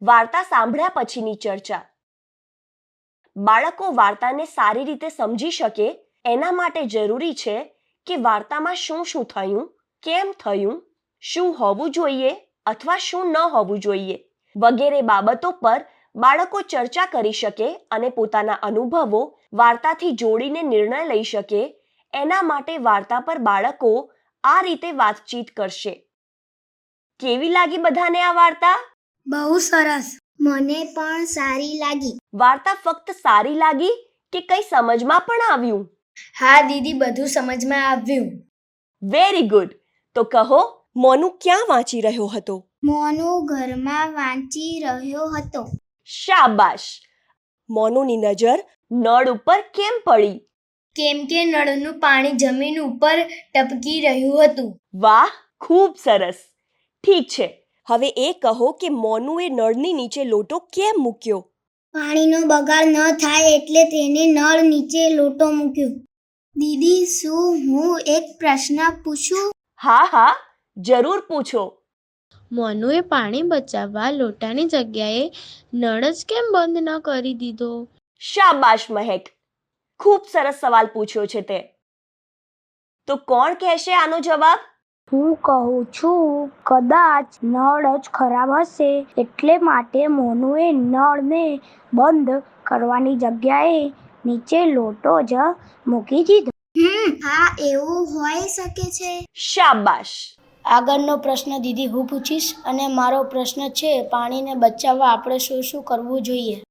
વાર્તા સાંભળ્યા પછીની ચર્ચા. બાળકો વાર્તાને સારી રીતે સમજી શકે એના માટે જરૂરી છે કે વાર્તામાં શું શું થયું, કેમ થયું, શું હોવું જોઈએ અથવા શું ન હોવું જોઈએ વગેરે બાબતો પર બાળકો ચર્ચા કરી શકે અને પોતાના અનુભવો વાર્તાથી જોડીને નિર્ણય લઈ શકે. એના માટે વાર્તા પર બાળકો આ રીતે વાતચીત કરશે. કેવી લાગી બધાને આ વાર્તા? બહુ સરસ. મને પણ સારી લાગી. વાર્તા ફક્ત સારી લાગી કે કંઈ સમજમાં પણ આવ્યું? હા દીદી, બધું સમજમાં આવ્યું. Very good. તો કહો, મોનુ ક્યાં વાંચી રહ્યો હતો? મોનુ ઘરમાં વાંચી રહ્યો હતો. શાબાશ. મોનુની નજર નળ ઉપર કેમ પડી? કેમ કે નળનું પાણી જમીન ઉપર ટપકી રહ્યું હતું. વાહ, ખૂબ સરસ. ઠીક છે, હવે એ કહો કે મોનુએ નળની નીચે લોટો કેમ મૂક્યો? પાણીનો બગાડ ન થાય એટલે તેને નળ નીચે લોટો મૂક્યો. દીદી, શું હું એક પ્રશ્ન પૂછું? હા હા, જરૂર પૂછો. મોનુએ પાણી બચાવવા લોટાની જગ્યાએ નળ જ કેમ બંધ ન કરી દીધો? શાબાશ મહેક, ખૂબ સરસ સવાલ પૂછ્યો છે તે. તો કોણ કહેશે આનો જવાબ? હું કહું છું, કદાચ નળ જ ખરાબ હશે એટલે માટે મોનુએ નળને બંધ કરવાની જગ્યાએ નીચે લોટો જ મૂકી દીધો. હા, એવું હોઈ શકે છે. શાબાશ. આગળનો પ્રશ્ન દીદી હું પૂછીશ અને મારો પ્રશ્ન છે, પાણીને બચાવવા આપણે શું શું કરવું જોઈએ?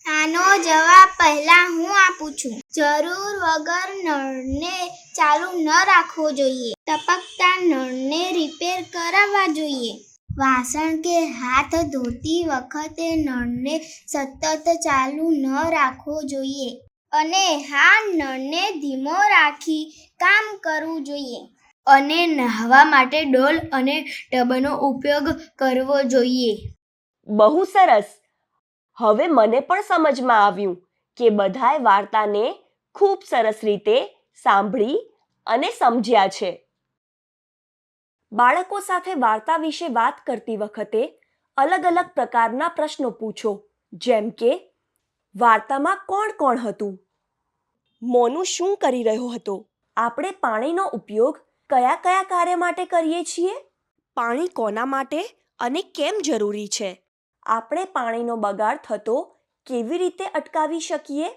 આનો જવાબ પહેલા હું આપું છું. જરૂર વગર નળને ચાલુ ન રાખવો જોઈએ. ટપકતા નળને રિપેર કરાવવા જોઈએ. વાસણ કે હાથ ધોતી વખતે નળને સતત ચાલુ ન રાખવો જોઈએ. અને હા, નળને ધીમો રાખી કામ કરવું જોઈએ. અને નહાવા માટે ડોલ અને ટબનો ઉપયોગ કરવો જોઈએ. બહુ સરસ. હવે મને પણ સમજમાં આવ્યું કે બધાએ વાર્તાને ખૂબ સરસ રીતે સાંભળી અને સમજ્યા છે. બાળકો સાથે વાર્તા વિશે વાત કરતી વખતે અલગ અલગ પ્રકારના પ્રશ્નો પૂછો. જેમ કે, વાર્તામાં કોણ કોણ હતું? મોનુ શું કરી રહ્યો હતો? આપણે પાણીનો ઉપયોગ કયા કયા કાર્ય માટે કરીએ છીએ? પાણી કોના માટે અને કેમ જરૂરી છે? આપણે પાણીનો બગાડ થતો કેવી રીતે અટકાવી શકીએ?